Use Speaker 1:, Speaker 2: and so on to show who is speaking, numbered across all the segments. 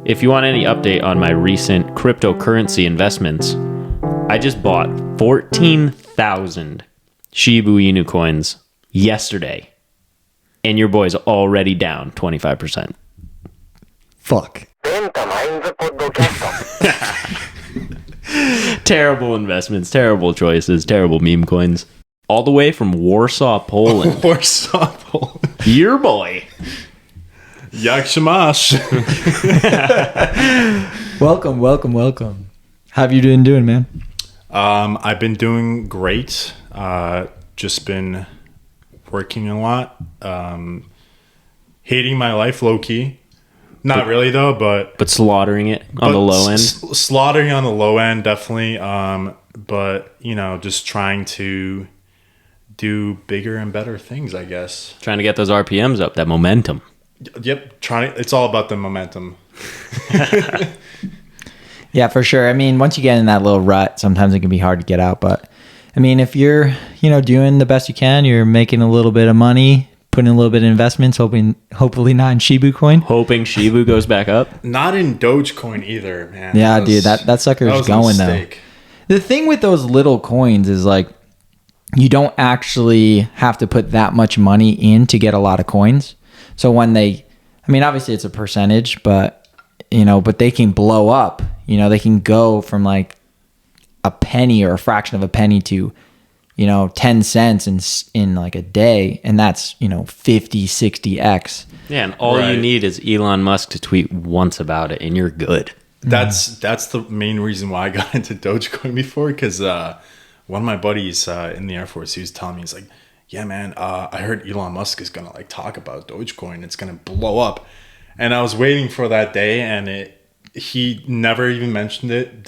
Speaker 1: If you want any update on my recent cryptocurrency investments, I just bought 14,000 Shiba Inu coins yesterday, and your boy's already down 25%.
Speaker 2: Fuck.
Speaker 1: Terrible investments, terrible choices, terrible meme coins. All the way from Warsaw, Poland.
Speaker 3: Warsaw, Poland.
Speaker 1: Your boy.
Speaker 3: Jak się masz?
Speaker 2: Welcome. How have you been doing, man?
Speaker 3: I've been doing great. Just been working a lot. Hating my life low-key. Not really, though, but
Speaker 1: slaughtering it on the low end.
Speaker 3: Slaughtering on the low end, definitely. But, you know, just trying to do bigger and better things, I guess.
Speaker 1: Trying to get those RPMs up, that momentum.
Speaker 3: Yep, it's all about the momentum.
Speaker 2: Yeah, for sure. I mean, once you get in that little rut, sometimes it can be hard to get out. But, I mean, if you're, doing the best you can, you're making a little bit of money, putting a little bit of investments, hopefully not in Shiba coin.
Speaker 1: Hoping Shiba goes back up.
Speaker 3: Not in Dogecoin either, man.
Speaker 2: Yeah, dude, that sucker is going though. The thing with those little coins is like, you don't actually have to put that much money in to get a lot of coins. So when obviously it's a percentage, but they can blow up. They can go from like a penny or a fraction of a penny to 10 cents in like a day, and that's 50, 60x.
Speaker 1: Yeah, and all you need is Elon Musk to tweet once about it and you're good.
Speaker 3: That's the main reason why I got into Dogecoin before, because one of my buddies in the Air Force, he was telling me, he's like, yeah, man, I heard Elon Musk is gonna like talk about Dogecoin, it's gonna blow up. And I was waiting for that day, and he never even mentioned it.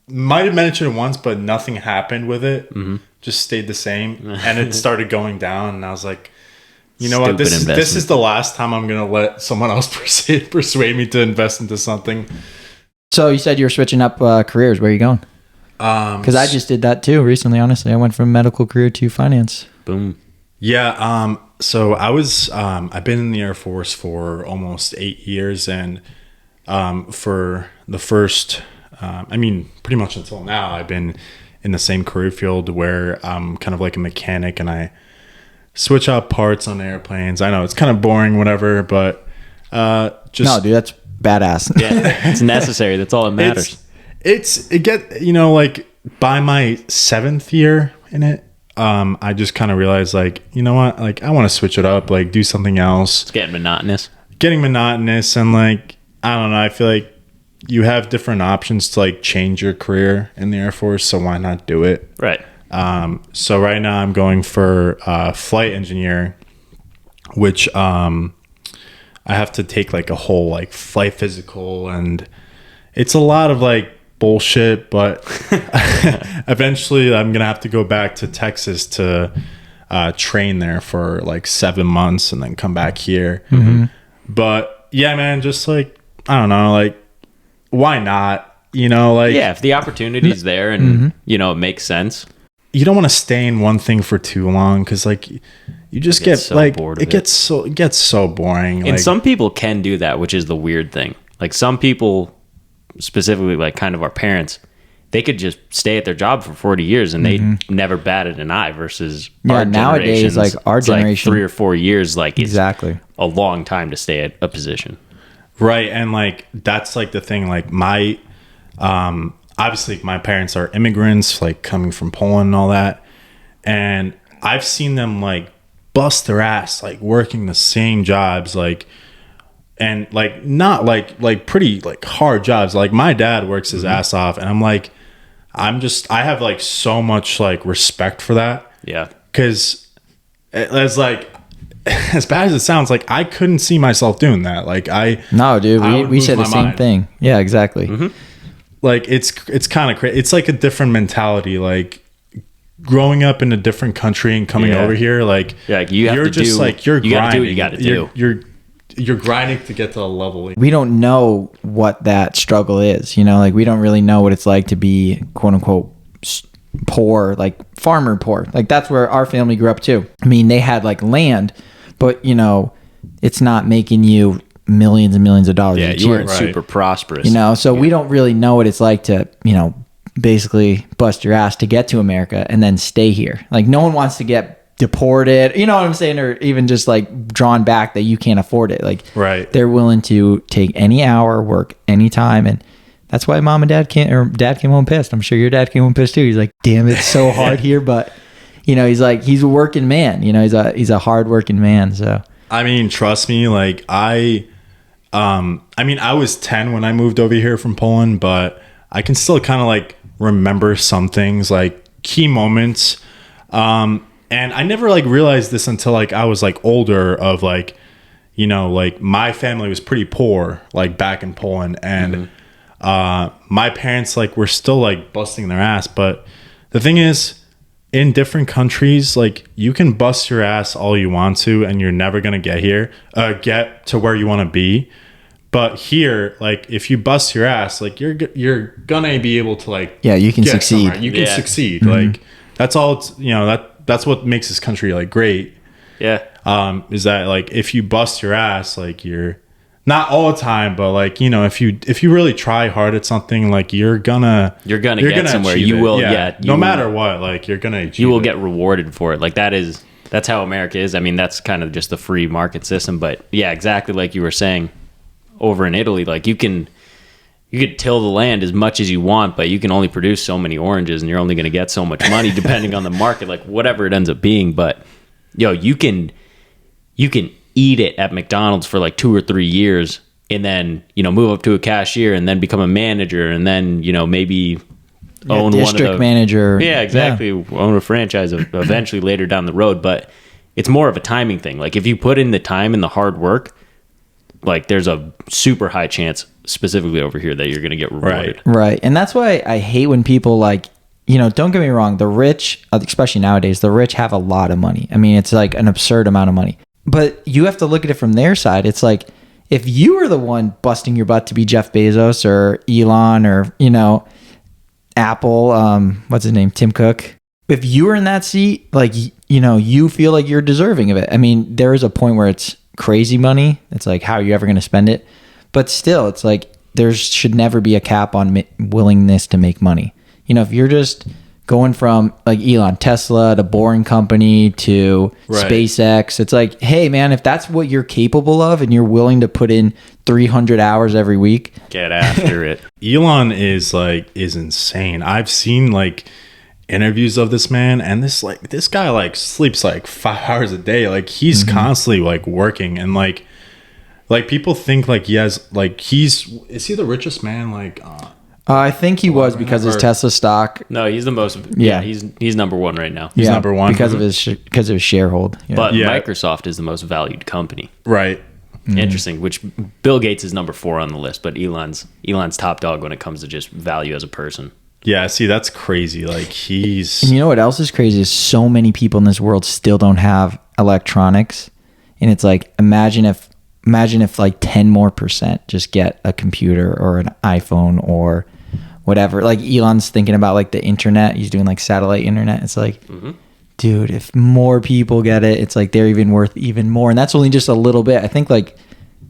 Speaker 3: Might have mentioned it once, but nothing happened with it. Mm-hmm. Just stayed the same, and it started going down. And I was like, you know what? This is the last time I'm gonna let someone else persuade me to invest into something.
Speaker 2: So you said you were switching up careers. Where are you going? Because I just did that too recently. Honestly, I went from medical career to finance.
Speaker 1: Boom.
Speaker 3: Yeah. So I've been in the Air Force for almost 8 years, and for the first, pretty much until now, I've been in the same career field where I'm kind of like a mechanic, and I switch out parts on airplanes. I know it's kind of boring, whatever, but no,
Speaker 2: dude, that's badass.
Speaker 1: Yeah, it's necessary. That's all that matters.
Speaker 3: Like by my 7th year in it, I just kind of realized, like, you know what, like I want to switch it up, like do something else.
Speaker 1: It's getting monotonous,
Speaker 3: and like, I don't know, I feel like you have different options to like change your career in the Air Force, so why not do it?
Speaker 1: Right.
Speaker 3: So right now I'm going for flight engineer, which I have to take like a whole like flight physical, and it's a lot of like bullshit, but eventually I'm gonna have to go back to Texas to train there for like 7 months and then come back here. Mm-hmm. But yeah, man, just like, I don't know, like, why not?
Speaker 1: If the opportunity's there and it makes sense.
Speaker 3: You don't want to stay in one thing for too long, because like you just get so like bored of it gets so boring.
Speaker 1: And some people can do that, which is the weird thing. Like some people, specifically like kind of our parents, they could just stay at their job for 40 years and they never batted an eye, versus our
Speaker 2: nowadays, like our generation,
Speaker 1: like 3 or 4 years, like
Speaker 2: exactly
Speaker 1: a long time to stay at a position.
Speaker 3: Right. And like that's like the thing, like my obviously my parents are immigrants, like coming from Poland and all that, and I've seen them like bust their ass, like working the same jobs, like, and like not like pretty like hard jobs. Like my dad works his ass off, and I'm like, I have like so much like respect for that.
Speaker 1: Yeah.
Speaker 3: Because it's like, as bad as it sounds, like I couldn't see myself doing that. Like
Speaker 2: no, dude, we said the same thing. Yeah, exactly. Mm-hmm.
Speaker 3: Like it's kind of crazy. It's like a different mentality. Like growing up in a different country and coming over here, like you're grinding.
Speaker 1: You got to do.
Speaker 3: You're grinding to get to a level.
Speaker 2: We don't know what that struggle is. Like we don't really know what it's like to be quote unquote poor, like farmer poor. Like that's where our family grew up too. I mean, they had like land, but it's not making you millions and millions of dollars
Speaker 1: Yeah,
Speaker 2: each
Speaker 1: you
Speaker 2: year.
Speaker 1: weren't super prosperous.
Speaker 2: You know, so we don't really know what it's like to, you know, basically bust your ass to get to America and then stay here. Like no one wants to get deported, you know what I'm saying? Or even just like drawn back that you can't afford it. Like they're willing to take any hour, work anytime. And that's why mom and dad dad came home pissed. I'm sure your dad came home pissed too. He's like, damn, it's so hard here. But you know, he's like, he's a working man, you know, he's a hard working man. So,
Speaker 3: I mean, trust me, like I mean, I was 10 when I moved over here from Poland, but I can still kind of like remember some things, like key moments. And I never like realized this until like I was like older of like, you know, like my family was pretty poor, like back in Poland. And my parents like were still like busting their ass. But the thing is, in different countries, like you can bust your ass all you want to, and you're never going to get to where you want to be. But here, like if you bust your ass, like you're gonna be able to like
Speaker 2: you can succeed.
Speaker 3: Somewhere. You can succeed. Like that's all. It's, you know, that's what makes this country like great.
Speaker 1: Yeah.
Speaker 3: Is that like if you bust your ass, like you're not all the time, but like, you know, if you really try hard at something, like you're gonna
Speaker 1: get somewhere. You will.
Speaker 3: No matter what, like you're gonna achieve.
Speaker 1: You will get rewarded for it. Like that's how America is. I mean, that's kind of just the free market system. But yeah, exactly like you were saying. Over in Italy, like you could till the land as much as you want, but you can only produce so many oranges, and you're only going to get so much money depending on the market, like whatever it ends up being. But you can eat it at McDonald's for like 2 or 3 years, and then move up to a cashier, and then become a manager, and then maybe own
Speaker 2: district manager.
Speaker 1: Yeah, exactly. Yeah. Own a franchise eventually later down the road. But it's more of a timing thing. Like if you put in the time and the hard work, like there's a super high chance specifically over here that you're going to get rewarded.
Speaker 2: Right. And that's why I hate when people like, don't get me wrong. The rich, especially nowadays, the rich have a lot of money. I mean, it's like an absurd amount of money, but you have to look at it from their side. It's like, if you were the one busting your butt to be Jeff Bezos or Elon or, Apple, what's his name? Tim Cook. If you were in that seat, like, you feel like you're deserving of it. I mean, there is a point where it's crazy money. It's like, how are you ever going to spend it? But still, it's like there should never be a cap on willingness to make money. If you're just going from like Elon, Tesla, to Boring Company to SpaceX, it's like, hey man, if that's what you're capable of and you're willing to put in 300 hours every week,
Speaker 1: get after it.
Speaker 3: Elon is insane. I've seen like interviews of this man, and this guy like sleeps like 5 hours a day. Like he's constantly like working, and like people think like he has like is he the richest man? Like
Speaker 2: I think he was because his Tesla stock.
Speaker 1: No, he's the most. Yeah, he's number one right now.
Speaker 3: He's number one
Speaker 2: because of his sharehold.
Speaker 1: Yeah. But Microsoft is the most valued company.
Speaker 3: Right.
Speaker 1: Interesting. Which Bill Gates is number 4 on the list, but Elon's top dog when it comes to just value as a person.
Speaker 3: Yeah, see, that's crazy. Like
Speaker 2: And you know what else is crazy is so many people in this world still don't have electronics, and it's like imagine if like 10 more % just get a computer or an iPhone or whatever. Like Elon's thinking about like the internet. He's doing like satellite internet. It's like, dude, if more people get it, it's like they're even worth even more. And that's only just a little bit. I think like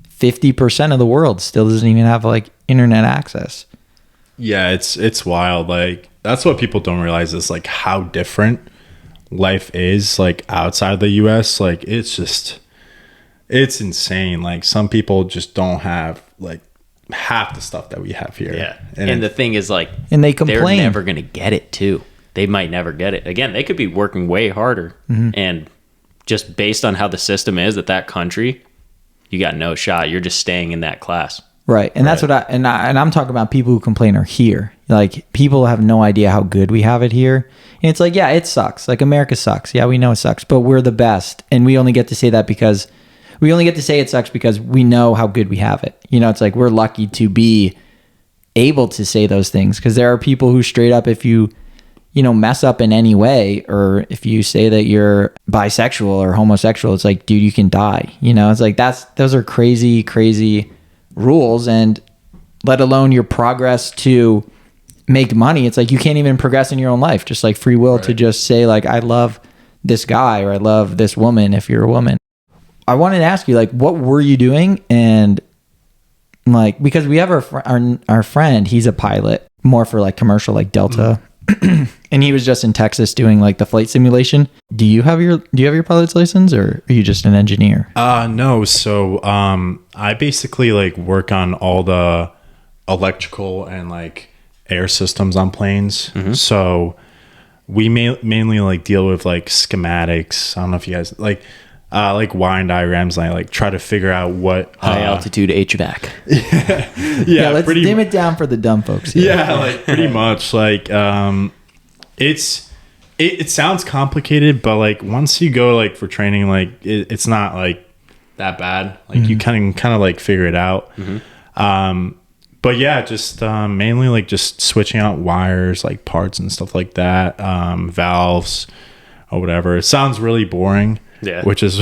Speaker 2: 50% of the world still doesn't even have like internet access.
Speaker 3: Yeah, it's wild. Like that's what people don't realize is like how different life is like outside the US. Like it's insane. Like some people just don't have like half the stuff that we have here.
Speaker 1: Yeah. And the thing is like,
Speaker 2: and they complain,
Speaker 1: they're never going to get it too. They might never get it. Again, they could be working way harder, and just based on how the system is at that country, you got no shot. You're just staying in that class.
Speaker 2: Right. And that's what I'm talking about. People who complain are here. Like people have no idea how good we have it here. And it's like, yeah, it sucks. Like America sucks. Yeah, we know it sucks, but we're the best. And we only get to say that because we only get to say it sucks because we know how good we have it. It's like we're lucky to be able to say those things, because there are people who straight up, if you mess up in any way, or if you say that you're bisexual or homosexual, it's like, dude, you can die. It's like those are crazy, crazy rules, and let alone your progress to make money. It's like you can't even progress in your own life, just like free will to just say like, I love this guy or I love this woman if you're a woman. I wanted to ask you, like, what were you doing and like, because we have our friend, he's a pilot, more for like commercial, like Delta. And he was just in Texas doing like the flight simulation. Do you have your pilot's license, or are you just an engineer?
Speaker 3: No. So I basically like work on all the electrical and like air systems on planes. So we mainly like deal with like schematics. I don't know if you guys like wiring diagrams. And I like try to figure out what
Speaker 1: high altitude HVAC.
Speaker 2: Yeah, let's dim it down for the dumb folks here.
Speaker 3: Yeah, like pretty much like it sounds complicated, but like once you go like for training, like it's not like that bad. Like you kind of like figure it out. But yeah, just mainly like just switching out wires, like parts and stuff like that, valves or whatever. It sounds really boring. Yeah, which is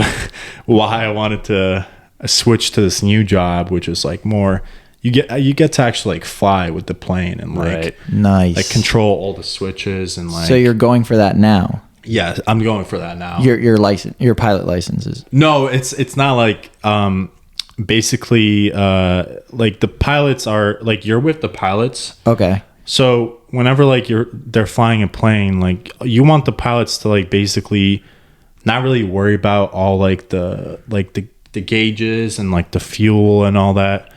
Speaker 3: why I wanted to switch to this new job, which is like more you get to actually like fly with the plane and like
Speaker 2: nice,
Speaker 3: like control all the switches and like.
Speaker 2: So you're going for that now?
Speaker 3: Yeah, I'm going for that now.
Speaker 2: Your license, your pilot licenses?
Speaker 3: No, it's not like basically like the pilots are like you're with the pilots.
Speaker 2: Okay.
Speaker 3: So whenever like they're flying a plane, like you want the pilots to like basically not really worry about all like the gauges and like the fuel and all that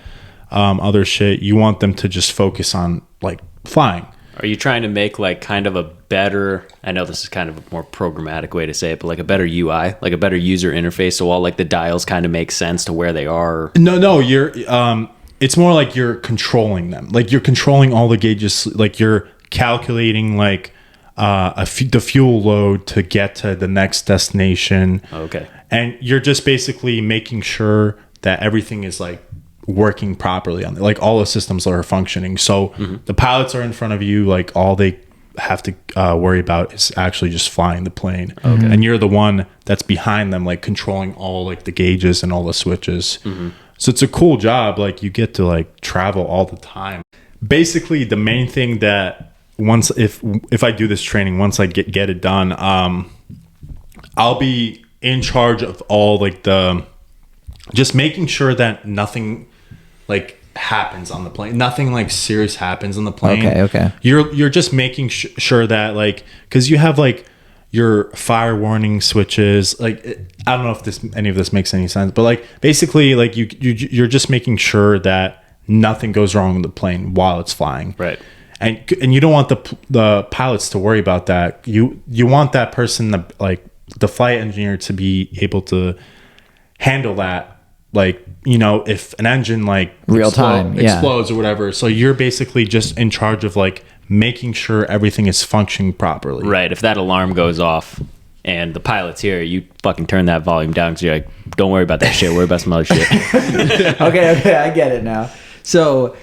Speaker 3: other shit. You want them to just focus on like flying.
Speaker 1: Are you trying to make like kind of a better, I know this is kind of a more programmatic way to say it, but like a better UI, like a better user interface, so all like the dials kind of make sense to where they are?
Speaker 3: No, you're it's more like you're controlling them. Like you're controlling all the gauges, like you're calculating like the fuel load to get to the next destination.
Speaker 1: Okay.
Speaker 3: And you're just basically making sure that everything is like working properly on it. Like all the systems are functioning. So the pilots are in front of you, like all they have to worry about is actually just flying the plane. Okay. And you're the one that's behind them, like controlling all like the gauges and all the switches. So it's a cool job. Like you get to like travel all the time. Basically the main thing that once if I do this training, once I get it done, I'll be in charge of all like the just making sure that nothing like happens on the plane, nothing like serious happens on the plane.
Speaker 2: Okay.
Speaker 3: You're just making sure that like, because you have like your fire warning switches, like I don't know if any of this makes any sense, but like basically like you're just making sure that nothing goes wrong with the plane while it's flying.
Speaker 1: Right.
Speaker 3: And you don't want the pilots to worry about that. You want that person, like the flight engineer, to be able to handle that. Like, you know, if an engine like explodes or whatever. So you're basically just in charge of like making sure everything is functioning properly.
Speaker 1: Right. If that alarm goes off and the pilot's here, you fucking turn that volume down because you're like, don't worry about that shit. Worry about some other shit.
Speaker 2: Okay. I get it now. So,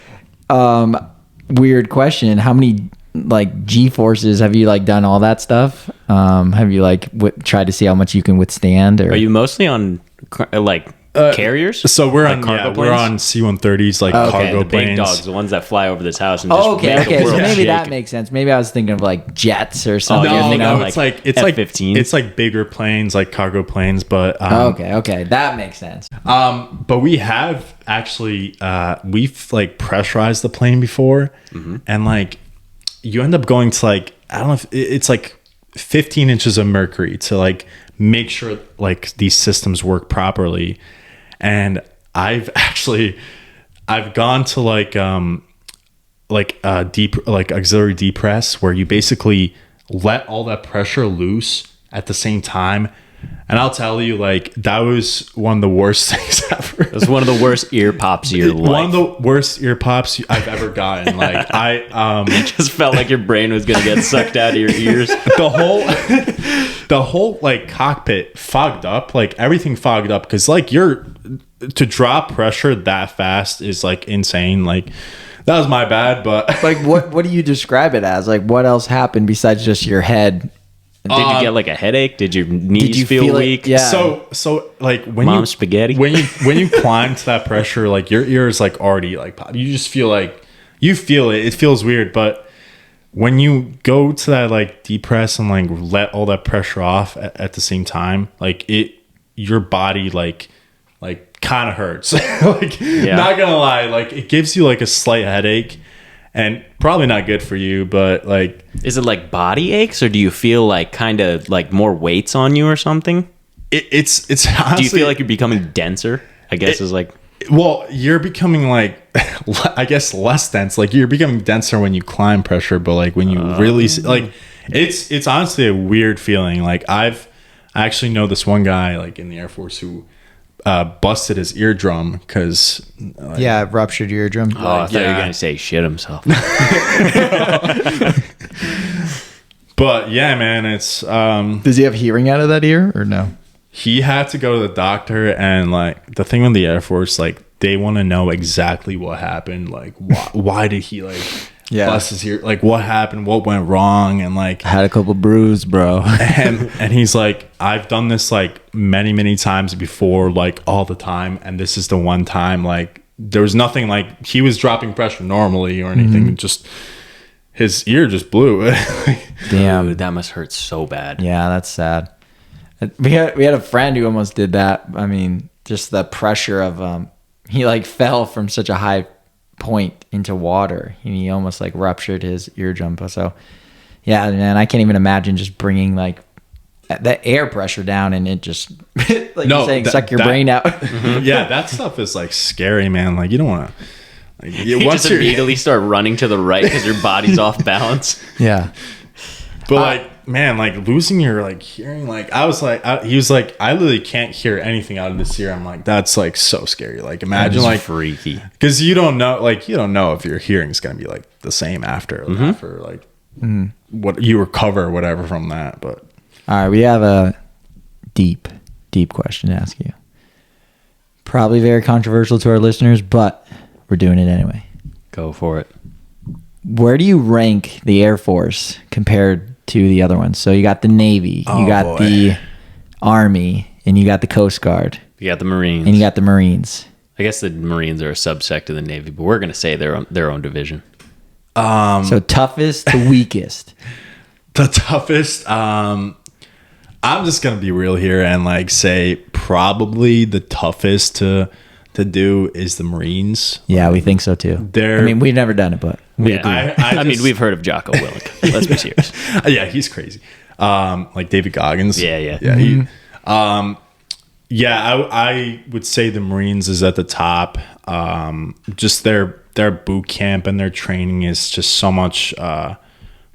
Speaker 2: weird question. How many like G-forces have you like done all that stuff? Have you like tried to see how much you can withstand? Or
Speaker 1: are you mostly on like carriers?
Speaker 3: So we're
Speaker 1: like
Speaker 3: on we're on C-130s, like cargo
Speaker 1: the
Speaker 3: planes.
Speaker 1: big dogs, the ones that fly over this house and just
Speaker 2: okay. So maybe
Speaker 1: shake.
Speaker 2: that makes sense. Maybe I was thinking of like jets or something.
Speaker 3: No, it's like
Speaker 1: F-15.
Speaker 3: It's like bigger planes, like cargo planes. But
Speaker 2: okay, that makes sense.
Speaker 3: But we have actually we've like pressurized the plane before, and like you end up going to like I don't know if it's like 15 inches of mercury to like make sure like these systems work properly. And I've gone to like auxiliary depress, where you basically let all that pressure loose at the same time. And I'll tell you, like, that was one of the worst things ever.
Speaker 1: It was one of the worst ear pops of your life.
Speaker 3: One of the worst ear pops I've ever gotten. Like,
Speaker 1: it just felt like your brain was gonna get sucked out of your ears.
Speaker 3: The whole like cockpit fogged up, like everything fogged up, because like to drop pressure that fast is like insane. Like that was my bad, but
Speaker 2: like what do you describe it as? Like what else happened besides just your head?
Speaker 1: Did you get like a headache? Did your knees feel weak?
Speaker 2: Yeah.
Speaker 3: So like when
Speaker 1: spaghetti.
Speaker 3: when you climb to that pressure, like your ears like already like pop. You just feel like you feel it. It feels weird, but when you go to that like depress and like let all that pressure off at the same time, like your body like kind of hurts. Like, not gonna lie, like it gives you like a slight headache, and probably not good for you. But like,
Speaker 1: is it like body aches, or do you feel like kind of like more weights on you or something?
Speaker 3: It's honestly,
Speaker 1: do you feel like you're becoming denser? I guess is like.
Speaker 3: Well, you're becoming like, I guess less dense. Like you're becoming denser when you climb pressure, but like when you really like, it's honestly a weird feeling. Like I actually know this one guy like in the Air Force who busted his eardrum because
Speaker 2: ruptured eardrum.
Speaker 1: Oh, I thought you were gonna say shit himself.
Speaker 3: But yeah, man, it's
Speaker 2: does he have hearing out of that ear or no?
Speaker 3: He had to go to the doctor, and like the thing with the Air Force, like they want to know exactly what happened. Like why did he like bust his ear? Like what happened? What went wrong? And like
Speaker 2: I had a couple bruises, bro.
Speaker 3: and he's like, I've done this like many times before, like all the time, and this is the one time. Like there was nothing like he was dropping pressure normally or anything. Just his ear just blew.
Speaker 1: Damn, dude, that must hurt so bad.
Speaker 2: Yeah, that's sad. We had a friend who almost did that. I mean, just the pressure of he like fell from such a high point into water. He almost like ruptured his eardrum. So yeah, man, I can't even imagine just bringing like the air pressure down and it just like you're saying, suck your brain out.
Speaker 3: Yeah, that stuff is like scary, man. Like you don't want to. Like,
Speaker 1: you just immediately start running to the right because your body's off balance.
Speaker 2: Yeah,
Speaker 3: but like. Man, like losing your like hearing, like I was like, he was like, I literally can't hear anything out of this ear. I'm like, that's like so scary. Like imagine like
Speaker 1: freaky,
Speaker 3: because you don't know if your hearing is gonna be like the same after like what you recover or whatever from that. But
Speaker 2: all right, we have a deep question to ask you. Probably very controversial to our listeners, but we're doing it anyway.
Speaker 1: Go for it.
Speaker 2: Where do you rank the Air Force compared to the other ones? So you got the Navy, you got the Army, and you got the Coast Guard.
Speaker 1: You got the Marines.
Speaker 2: And you got the Marines.
Speaker 1: I guess the Marines are a subsect of the Navy, but we're going to say their own division.
Speaker 2: So toughest to weakest.
Speaker 3: The toughest, I'm just going to be real here and like say probably the toughest to do is the Marines.
Speaker 2: Yeah, we think so too. I mean, we've never done it, but
Speaker 1: I mean, we've heard of Jocko Willink. Let's be serious.
Speaker 3: Yeah, he's crazy. Like David Goggins.
Speaker 1: Yeah.
Speaker 3: I would say the Marines is at the top. Just their boot camp and their training is just so much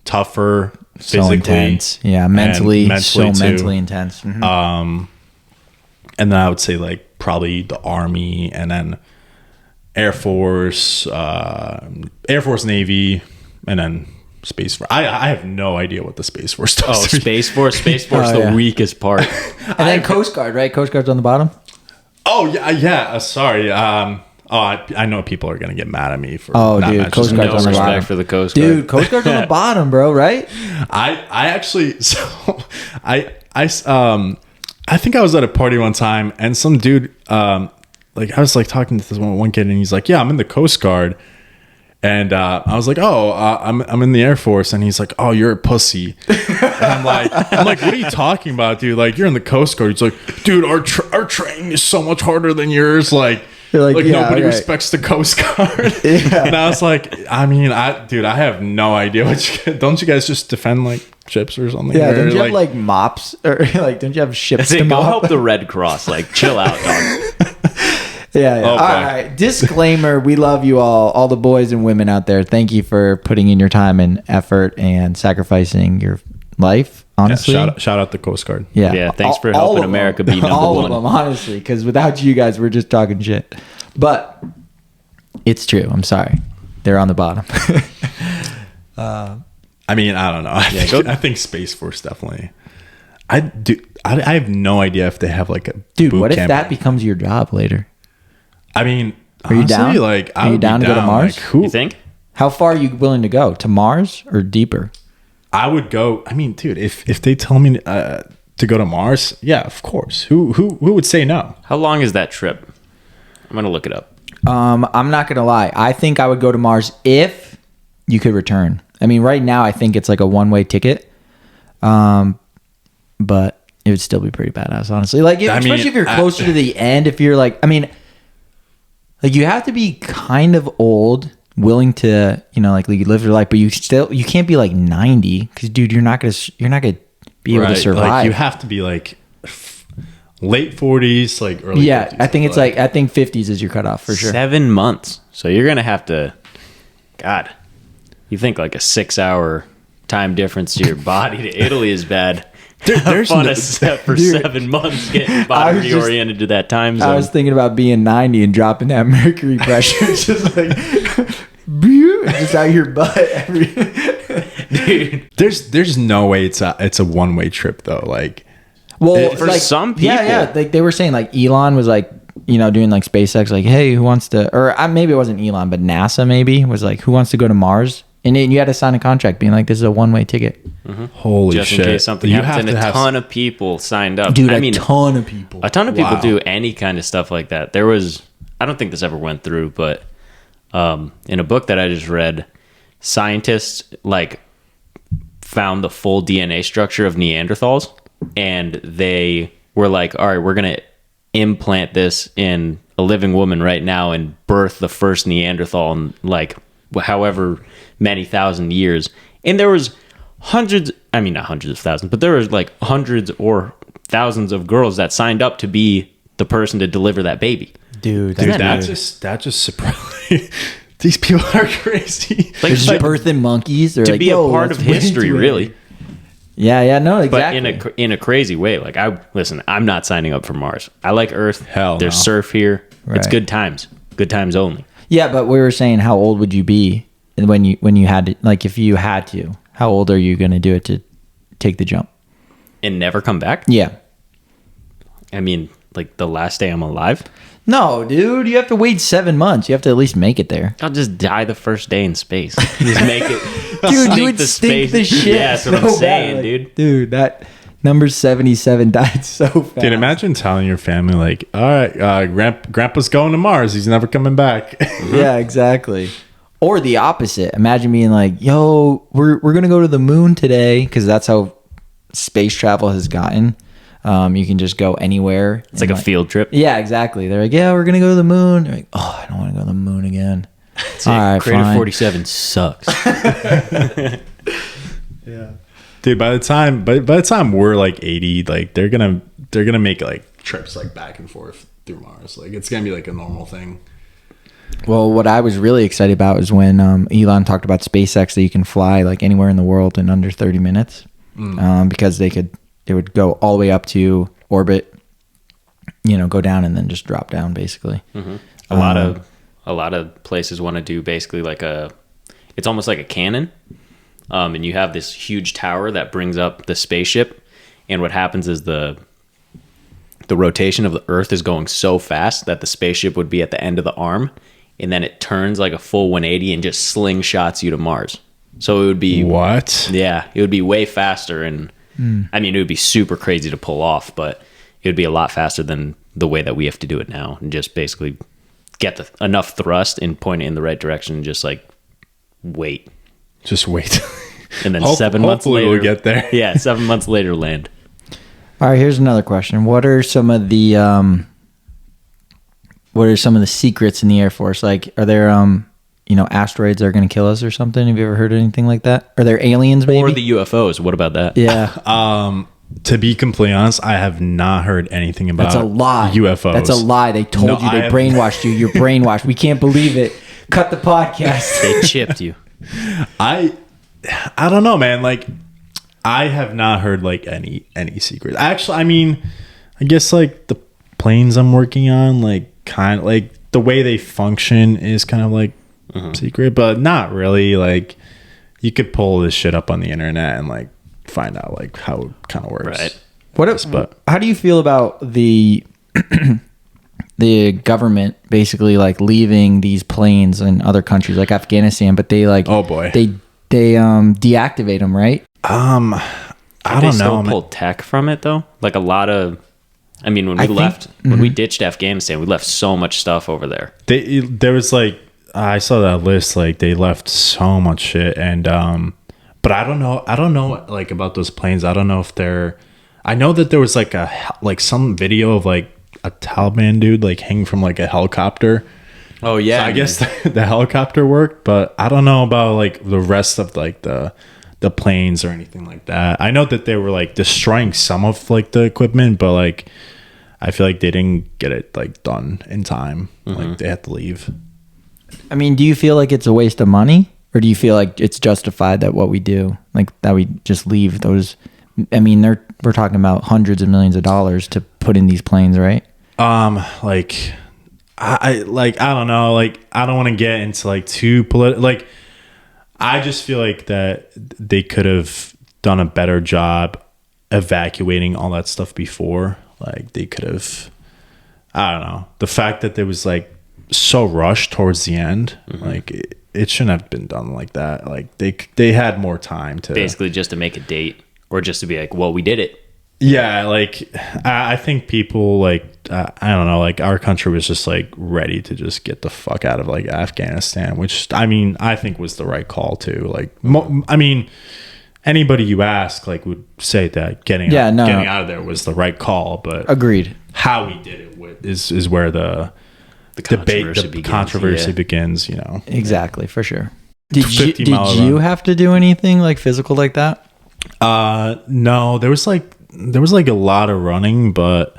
Speaker 3: tougher, physically,
Speaker 2: so intense. Yeah, mentally so
Speaker 3: too.
Speaker 2: Mentally intense. Mm-hmm.
Speaker 3: And then I would say like probably the Army, and then Air Force, Navy, and then Space Force. I have no idea what the Space Force does.
Speaker 1: Oh, Space Force, the weakest part.
Speaker 2: And then Coast Guard, right? Coast Guard's on the bottom.
Speaker 3: Oh yeah. Sorry. I know people are gonna get mad at me for.
Speaker 2: Dude, Coast Guard's on the bottom.
Speaker 1: For the Coast Guard.
Speaker 2: Dude, Coast Guard's on the bottom, bro. Right?
Speaker 3: I actually I think I was at a party one time and some dude, like I was like talking to this one kid and he's like, yeah, I'm in the Coast Guard. And I was like, I'm in the Air Force. And he's like, oh, you're a pussy. And I'm like, what are you talking about, dude? Like, you're in the Coast Guard. He's like, dude, our training is so much harder than yours. Like nobody respects the Coast Guard. Yeah. And I was like, I mean, I have no idea don't you guys just defend like ships or something?
Speaker 2: Yeah, don't you have like mops or like don't you have ships to
Speaker 1: go
Speaker 2: mop?
Speaker 1: Help the Red Cross, like chill out, dog.
Speaker 2: Yeah. All right. Disclaimer: we love you all the boys and women out there. Thank you for putting in your time and effort and sacrificing your life. Honestly,
Speaker 3: shout out the Coast Guard.
Speaker 1: Yeah. Thanks for helping America be number one.
Speaker 2: All of them, honestly, because without you guys, we're just talking shit. But it's true. I'm sorry, they're on the bottom.
Speaker 3: I mean, I don't know. I think Space Force definitely. I have no idea if they have like a
Speaker 2: dude. What if that becomes your job later?
Speaker 3: I mean,
Speaker 2: are you down?
Speaker 3: Like,
Speaker 2: are you down to go to Mars?
Speaker 3: Like,
Speaker 1: you think?
Speaker 2: How far are you willing to go? To Mars or deeper?
Speaker 3: I would go. I mean, dude, if they tell me to go to Mars, yeah, of course. Who would say no?
Speaker 1: How long is that trip? I'm gonna look it up.
Speaker 2: I'm not gonna lie. I think I would go to Mars if you could return. I mean, right now I think it's like a one-way ticket. But it would still be pretty badass, honestly. Like, especially if you're closer to the end. If you're like, I mean, like you have to be kind of old, willing to, like live your life, but you can't be like 90 because, dude, you're not gonna be able to survive.
Speaker 3: Like, you have to be like late 40s, like early 50s.
Speaker 2: I think it's like I think 50s is your cutoff for sure.
Speaker 1: 7 months. So you're gonna have to, God, you think like a 6-hour time difference to your body to Italy is bad. There's fun for 7 months getting body reoriented to that time zone.
Speaker 2: I was thinking about being 90 and dropping that mercury pressure. It's just like just out your butt
Speaker 1: Dude,
Speaker 3: there's no way it's a one-way trip though. Like,
Speaker 2: well,
Speaker 1: for some people,
Speaker 2: like they were saying, like Elon was like, doing like SpaceX, like, hey, who wants to, or maybe it wasn't Elon, but NASA maybe was like, who wants to go to Mars? And then you had to sign a contract being like, this is a one-way ticket.
Speaker 1: Mm-hmm.
Speaker 3: Holy shit.
Speaker 1: Just in case something happens. And a ton of people signed up.
Speaker 2: Dude, a ton of people.
Speaker 1: A ton of people do any kind of stuff like that. There was, I don't think this ever went through, but in a book that I just read, scientists like found the full DNA structure of Neanderthals. And they were like, all right, we're going to implant this in a living woman right now and birth the first Neanderthal in like however many thousand years. And there was not hundreds of thousands, but there was like hundreds or thousands of girls that signed up to be the person to deliver that baby.
Speaker 2: Dude,
Speaker 3: that just surprised. These people are crazy.
Speaker 2: Like birthing monkeys or
Speaker 1: to
Speaker 2: like,
Speaker 1: be a part of history, really.
Speaker 2: Yeah, no, exactly.
Speaker 1: But in a crazy way. Like, I'm not signing up for Mars. I like Earth.
Speaker 3: Hell,
Speaker 1: there's surf here. Right. It's good times only.
Speaker 2: Yeah, but we were saying, how old would you be when you had to, like, if you had to, how old are you going to do it to take the jump
Speaker 1: and never come back?
Speaker 2: Yeah.
Speaker 1: I mean, like the last day I'm alive?
Speaker 2: No, dude, you have to wait 7 months. You have to at least make it there.
Speaker 1: I'll just die the first day in space. Just make it.
Speaker 2: Dude, you would stink the shit.
Speaker 1: Yeah, that's what I'm saying, dude.
Speaker 2: Dude, that number 77 died so fast.
Speaker 3: Dude, imagine telling your family, like, all right, Grandpa's going to Mars. He's never coming back.
Speaker 2: Yeah, exactly. Or the opposite. Imagine being like, yo, we're going to go to the moon today, because that's how space travel has gotten. You can just go anywhere.
Speaker 1: It's like a field trip.
Speaker 2: Yeah, exactly. They're like, yeah, we're going to go to the moon. They're like, oh, I don't want to go to the moon again.
Speaker 1: All right, Crater 47 sucks.
Speaker 3: Yeah. Dude, by the time we're like 80, like they're gonna make like trips like back and forth through Mars. Like it's gonna be like a normal thing.
Speaker 2: Well, what I was really excited about is when Elon talked about SpaceX, that you can fly like anywhere in the world in under 30 minutes, because they would go all the way up to orbit, go down and then just drop down basically.
Speaker 1: Mm-hmm. A lot of places want to do basically like it's almost like a cannon. And you have this huge tower that brings up the spaceship. And what happens is the rotation of the Earth is going so fast that the spaceship would be at the end of the arm. And then it turns like a full 180 and just slingshots you to Mars. So it would be...
Speaker 3: What?
Speaker 1: Yeah, it would be way faster. And I mean, it would be super crazy to pull off, but it would be a lot faster than the way that we have to do it now. And just basically get enough thrust and point it in the right direction and just like wait.
Speaker 3: Just wait.
Speaker 1: And then 7 months later,
Speaker 3: we'll get there.
Speaker 1: Yeah, 7 months later, land.
Speaker 2: All right, here's another question. What are some of the secrets in the Air Force? Like, are there asteroids that are going to kill us or something? Have you ever heard anything like that? Are there aliens, maybe?
Speaker 1: Or the UFOs? What about that?
Speaker 2: Yeah.
Speaker 3: To be completely honest, I have not heard anything about
Speaker 2: That's a lie.
Speaker 3: UFOs.
Speaker 2: That's a lie. They told you. They brainwashed you. You're brainwashed. We can't believe it. Cut the podcast.
Speaker 1: They chipped you.
Speaker 3: I don't know, man. Like, I have not heard like any secrets. Actually, I mean, I guess like the planes I'm working on, like kind of like the way they function is kind of like secret, but not really. Like, you could pull this shit up on the internet and like find out like how it kind of works.
Speaker 1: Right.
Speaker 2: How do you feel about the the government basically like leaving these planes in other countries like Afghanistan, but they like they deactivate them, right?
Speaker 3: I don't know.
Speaker 1: Pull tech from it though. Like a lot of, I mean, when we ditched Afghanistan, we left so much stuff over there.
Speaker 3: There was like, I saw that list. Like they left so much shit, and but I don't know like about those planes. I don't know if they're. I know that there was like some video of like a Taliban dude like hanging from like a helicopter.
Speaker 1: Oh yeah,
Speaker 3: so I guess the helicopter worked, but I don't know about like the rest of like the planes or anything like that. I know that they were like destroying some of like the equipment, but like I feel like they didn't get it like done in time. Like they had to leave.
Speaker 2: I mean, do you feel like it's a waste of money, or do you feel like it's justified that what we do, like that we just leave those? I mean, we're talking about hundreds of millions of dollars to put in these planes, right?
Speaker 3: Like I don't know. Like I don't want to get into like too political. Like I just feel like that they could have done a better job evacuating all that stuff before. Like they could have. I don't know. The fact that there was like so rushed towards the end, like it shouldn't have been done like that. Like they had more time to
Speaker 1: basically just to make a date or just to be like, well, we did it.
Speaker 3: Yeah, like I think people like I don't know, like our country was just like ready to just get the fuck out of like Afghanistan, which I mean I think was the right call too. Like I mean anybody you ask like would say that getting out of there was the right call, but
Speaker 2: agreed.
Speaker 3: How we did it is where the controversy begins, you know.
Speaker 2: Exactly, for sure. Did you have to do anything like physical like that?
Speaker 3: No, there was like a lot of running, but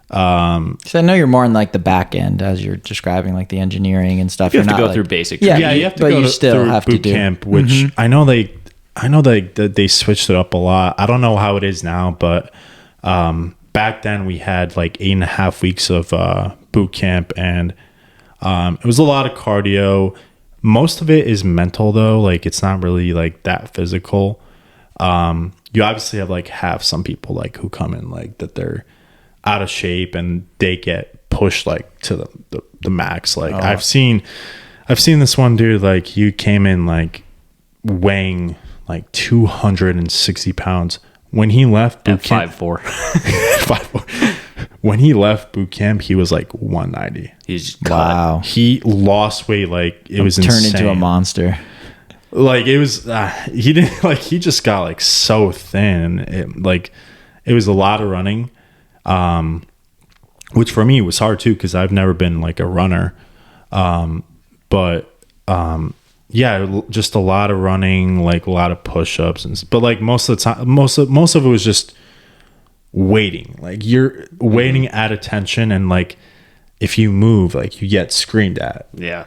Speaker 2: because I know you're more on like the back end as you're describing like the engineering and stuff.
Speaker 1: You have to go through basic
Speaker 3: training. Yeah, you have to go through boot camp, which I know they switched it up a lot. I don't know how it is now, but back then we had like 8.5 weeks of boot camp, and it was a lot of cardio. Most of it is mental though, like it's not really like that physical. You obviously have some people like who come in like that they're out of shape and they get pushed like to the max. Like I've seen this one dude, like he came in like weighing like 260 pounds. When he left boot camp,
Speaker 1: 5'4".
Speaker 3: 5'4". When he left boot camp, he was like 190.
Speaker 1: He's
Speaker 2: wow.
Speaker 3: He lost weight like it was
Speaker 2: turned
Speaker 3: insane.
Speaker 2: Into a monster.
Speaker 3: Like it was he didn't like he just got like so thin. It was a lot of running, which for me was hard too because I've never been like a runner. Yeah, just a lot of running, like a lot of push-ups, but like most of the time, most of it was just waiting. Like you're waiting at attention, and like if you move, like you get screamed at.
Speaker 1: Yeah.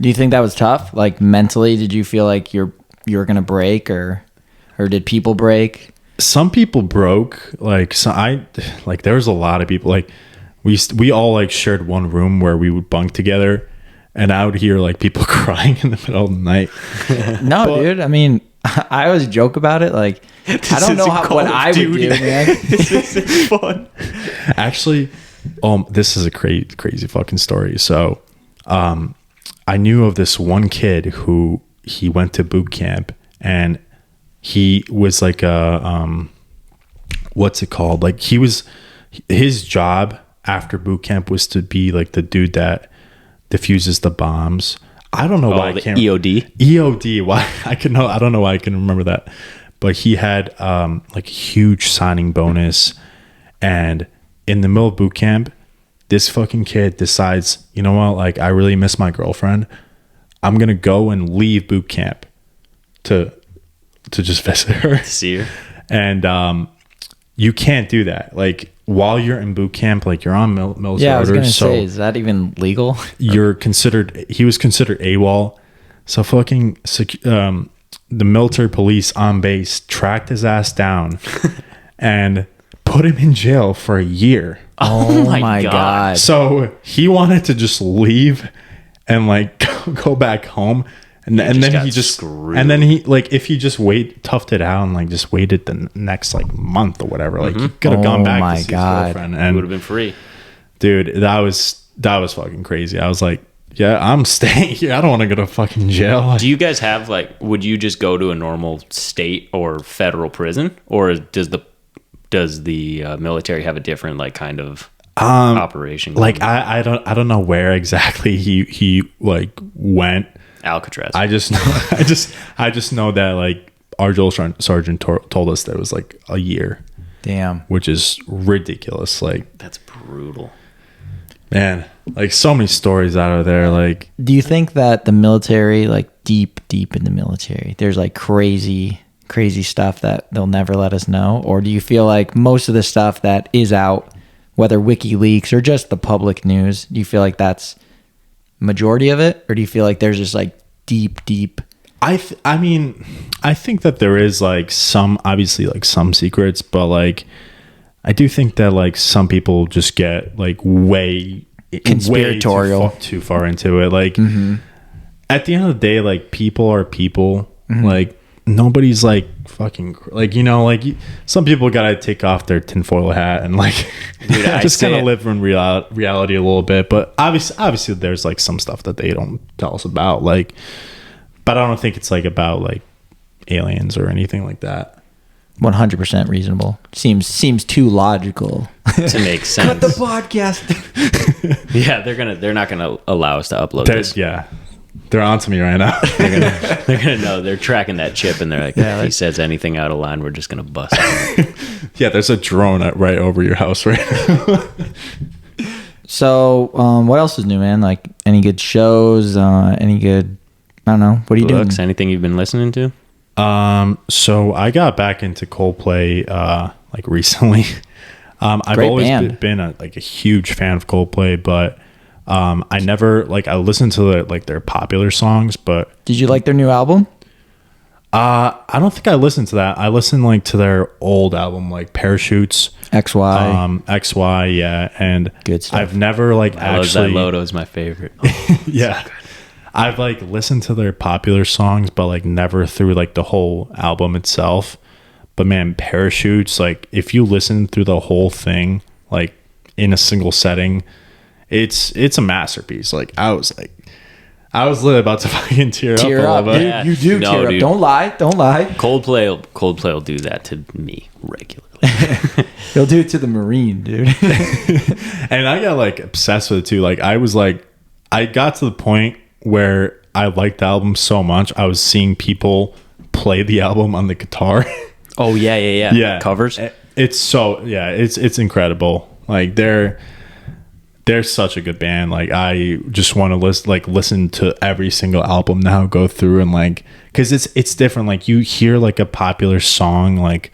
Speaker 2: Do you think that was tough? Like mentally, did you feel like you were gonna break, or did people break?
Speaker 3: Some people broke. Like there was a lot of people. Like we all like shared one room where we would bunk together. And I would hear like people crying in the middle of the night.
Speaker 2: Dude. I mean, I always joke about it. Like, I don't know what I would do, man.
Speaker 3: This is fun. Actually, this is a crazy fucking story. So, I knew of this one kid who he went to boot camp, and he was like what's it called? Like his job after boot camp was to be like the dude that diffuses the bombs. I don't know why I can't.
Speaker 1: E.O.D.
Speaker 3: E.O.D. Why I don't know why I can remember that. But he had like a huge signing bonus, and in the middle of boot camp, this fucking kid decides, you know what? Like I really miss my girlfriend. I'm gonna go and leave boot camp to just visit her,
Speaker 1: to see her,
Speaker 3: and you can't do that. Like while you're in boot camp, like you're on military
Speaker 2: yeah, I was
Speaker 3: orders.
Speaker 2: Gonna say, is that even legal?
Speaker 3: He was considered AWOL. So fucking the military police on base tracked his ass down and put him in jail for a year.
Speaker 2: Oh my God.
Speaker 3: So he wanted to just leave and like go back home. And then he just screwed. And then he like if he just toughed it out and like just waited the next like month or whatever, like he could have gone back to see his girlfriend and
Speaker 1: would have been free.
Speaker 3: Dude, that was fucking crazy. I was like, yeah, I'm staying here. I don't want to go to fucking jail.
Speaker 1: Do you guys have like? Would you just go to a normal state or federal prison, or does the military have a different like kind of operation?
Speaker 3: Like I don't know where exactly he like went.
Speaker 1: Alcatraz.
Speaker 3: I just know that like our drill sergeant told us that it was like a year.
Speaker 2: Damn.
Speaker 3: Which is ridiculous. Like,
Speaker 1: that's brutal.
Speaker 3: Man, like so many stories out of there. Like,
Speaker 2: do you think that the military, like deep in the military, there's like crazy stuff that they'll never let us know? Or do you feel like most of the stuff that is out, whether WikiLeaks or just the public news, do you feel like that's majority of it? Or do you feel like there's just like deep?
Speaker 3: I mean, I think that there is like obviously like some secrets, but like I do think that like some people just get like way
Speaker 2: conspiratorial,
Speaker 3: too far into it. Like at the end of the day, like people are people. Like nobody's like fucking like, you know, like some people gotta take off their tinfoil hat and like dude, just kind of live in reality a little bit. But obviously there's like some stuff that they don't tell us about, like, but I don't think it's like about like aliens or anything like that.
Speaker 2: 100% reasonable. Seems too logical
Speaker 1: to make sense.
Speaker 2: Cut the podcast.
Speaker 1: Yeah, they're not gonna allow us to upload this.
Speaker 3: Yeah, they're on to me right now.
Speaker 1: they're gonna know. They're tracking that chip, and they're like, if he says anything out of line, we're just gonna bust him.
Speaker 3: Yeah, there's a drone right over your house right now.
Speaker 2: So, what else is new, man? Like any good shows? Any good? I don't know. What are you doing?
Speaker 1: Anything you've been listening to?
Speaker 3: So I got back into Coldplay like recently. I've
Speaker 2: Great
Speaker 3: always
Speaker 2: band.
Speaker 3: been a huge fan of Coldplay, but I never like I listened to their popular songs. But
Speaker 2: did you like their new album?
Speaker 3: I don't think I listened to that. I listened like to their old album, like Parachutes, XY, yeah, and
Speaker 2: good stuff.
Speaker 3: I've never like actually.
Speaker 1: Loto is my favorite. Oh,
Speaker 3: yeah. So I've like listened to their popular songs, but like never through like the whole album itself. But man, Parachutes, like if you listen through the whole thing, like in a single setting, it's a masterpiece. Like I was literally about to fucking tear up a little bit.
Speaker 1: Yeah.
Speaker 2: You do tear up. Don't lie.
Speaker 1: Coldplay will do that to me regularly.
Speaker 2: He'll do it to the Marine, dude.
Speaker 3: And I got like obsessed with it too. Like I got to the point where I liked the album so much, I was seeing people play the album on the guitar.
Speaker 1: Oh yeah. Covers.
Speaker 3: It's incredible. Like they're such a good band. Like I just want to listen to every single album now, go through and like, because it's different. Like you hear like a popular song, like,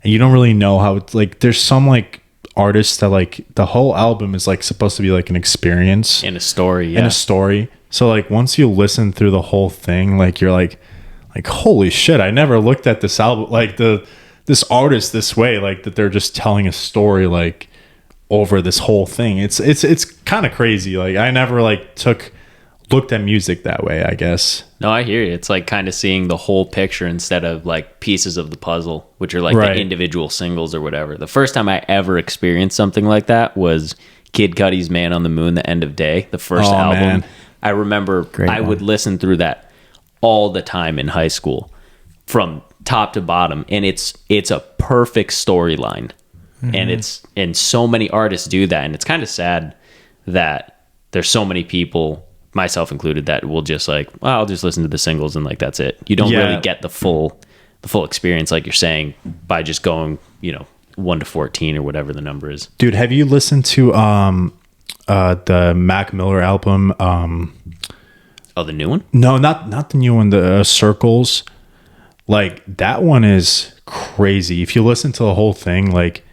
Speaker 3: and you don't really know how it's like. There's some like artists that like the whole album is like supposed to be like an experience
Speaker 1: in a story. Yeah.
Speaker 3: In a story. So like once you listen through the whole thing, like you're like holy shit, I never looked at this album like this artist this way, like that they're just telling a story like over this whole thing. It's kind of crazy. Like I never like looked at music that way, I guess.
Speaker 1: No, I hear you. It's like kind of seeing the whole picture instead of like pieces of the puzzle, which are like the individual singles or whatever. The first time I ever experienced something like that was Kid Cudi's Man on the Moon, The End of Day, the first album. Man. I remember would listen through that all the time in high school from top to bottom, and it's a perfect storyline. And so many artists do that, and it's kind of sad that there's so many people, myself included, that will just like, well, I'll just listen to the singles and like that's it. You don't really get the full experience, like you're saying, by just going 1 to 14 or whatever the number is.
Speaker 3: Dude, have you listened to the Mac Miller album?
Speaker 1: The new one?
Speaker 3: No, not the new one. The Circles. Like that one is crazy. If you listen to the whole thing, like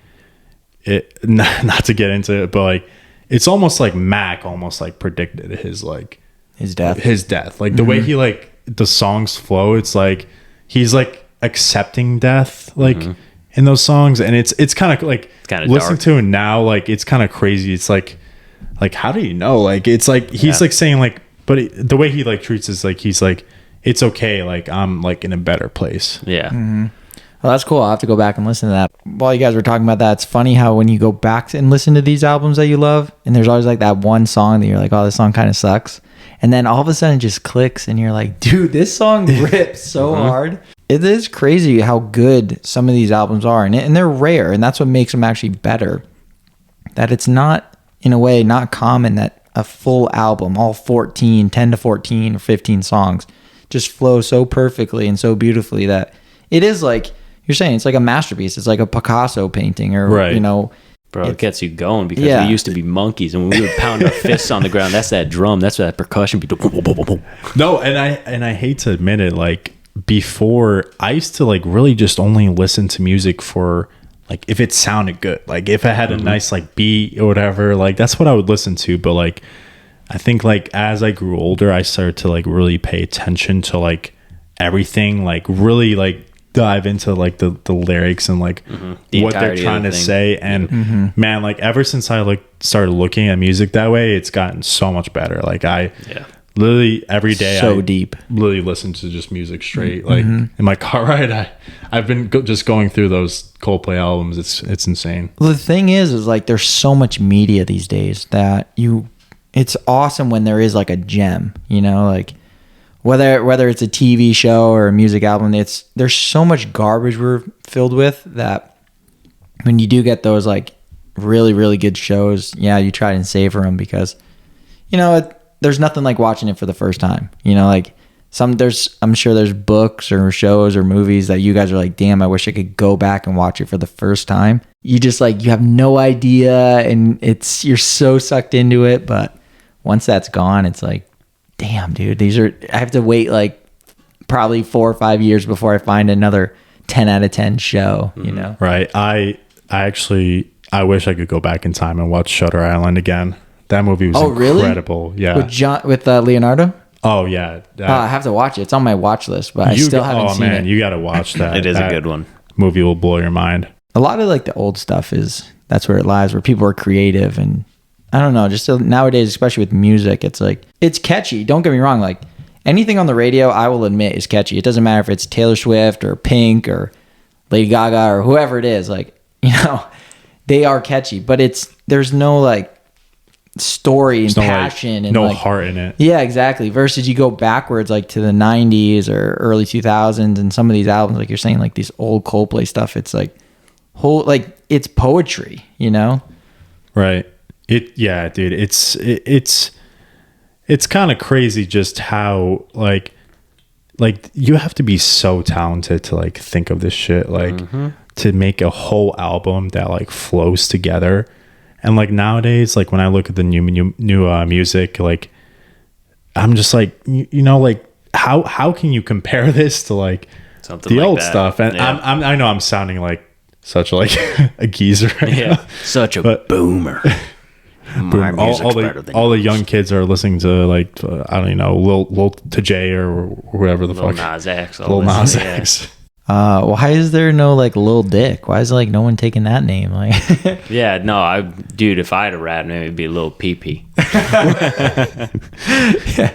Speaker 3: it, not to get into it, but like it's almost like Mac almost like predicted his death. Like the way he like the songs flow, it's like he's like accepting death, like in those songs, and it's kind of like listening to it now, like it's kind of crazy. It's like how do you know? Like it's like he's like saying like, but the way he like treats is like he's like, it's okay, like I'm like in a better place.
Speaker 1: Yeah.
Speaker 2: Well, that's cool. I'll have to go back and listen to that. While you guys were talking about that, it's funny how when you go back and listen to these albums that you love, and there's always like that one song that you're like, oh, this song kind of sucks, and then all of a sudden it just clicks and you're like, dude, this song rips so hard. It is crazy how good some of these albums are, and they're rare, and that's what makes them actually better. That it's not, in a way, not common that a full album, all 10 to 14 or 15 songs, just flow so perfectly and so beautifully that it is like you're saying, it's like a masterpiece. It's like a Picasso painting, or
Speaker 3: Right.
Speaker 2: you know.
Speaker 1: Bro, it gets you going because we used to be monkeys, and when we would pound our fists on the ground, that's that drum, that's that percussion beat.
Speaker 3: No, and I hate to admit it, like before I used to like really just only listen to music for like if it sounded good, like if it had a nice like beat or whatever, like that's what I would listen to. But like I think like as I grew older, I started to like really pay attention to like everything, like really like dive into like the lyrics and like what they're trying to say. And man, like ever since I like started looking at music that way, it's gotten so much better. Like I literally every day
Speaker 2: so deep
Speaker 3: literally listen to just music straight. Like in my car ride, I've been just going through those Coldplay albums. It's insane.
Speaker 2: Well, the thing is like there's so much media these days that it's awesome when there is like a gem, you know, like whether it's a TV show or a music album, there's so much garbage we're filled with that when you do get those like really, really good shows, you try and savor them because, you know, there's nothing like watching it for the first time. You know, like I'm sure there's books or shows or movies that you guys are like, damn, I wish I could go back and watch it for the first time. You just like, you have no idea and you're so sucked into it. But once that's gone, it's like, damn, dude, I have to wait like probably 4 or 5 years before I find another 10 out of 10 show, you know?
Speaker 3: Right. I wish I could go back in time and watch Shutter Island again. That movie was incredible.
Speaker 2: Really?
Speaker 3: Yeah.
Speaker 2: With Leonardo?
Speaker 3: Oh yeah.
Speaker 2: I have to watch it. It's on my watch list, but I still haven't seen it.
Speaker 3: You got to watch that.
Speaker 1: It is a good one.
Speaker 3: Movie will blow your mind.
Speaker 2: A lot of like the old stuff that's where it lies, where people are creative and I don't know, just nowadays, especially with music, it's like, it's catchy. Don't get me wrong. Like anything on the radio, I will admit is catchy. It doesn't matter if it's Taylor Swift or Pink or Lady Gaga or whoever it is. Like, you know, they are catchy, but there's no like story and passion and
Speaker 3: no
Speaker 2: like,
Speaker 3: heart in it.
Speaker 2: Yeah, exactly. Versus you go backwards like to the 90s or early 2000s and some of these albums, like you're saying, like these old Coldplay stuff, it's like it's poetry, you know?
Speaker 3: Right. Dude, it's kind of crazy just how like you have to be so talented to like think of this shit, like to make a whole album that like flows together. And like nowadays, like when I look at the new music, like I'm just like, you know, like how can you compare this to like something the like old that. Stuff? And I know I'm sounding like such like a geezer right now.
Speaker 1: Such a boomer.
Speaker 3: My all the young kids are listening to like I don't know, Lil Tajay or whoever the
Speaker 1: Lil
Speaker 3: fuck.
Speaker 1: Nas X.
Speaker 3: Lil Nas X.
Speaker 2: Why is there no like Lil Dick? Why is like no one taking that name? Like,
Speaker 1: yeah, no, dude, if I had a rap name, it'd be Lil PP.
Speaker 2: Yeah.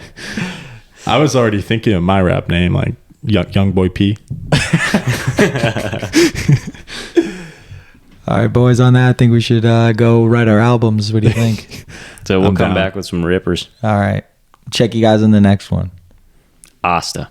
Speaker 3: I was already thinking of my rap name, like Young Boy P.
Speaker 2: All right, boys, on that, I think we should go write our albums. What do you think?
Speaker 1: So we'll come back with some rippers.
Speaker 2: All right. Check you guys in the next one.
Speaker 1: Asta.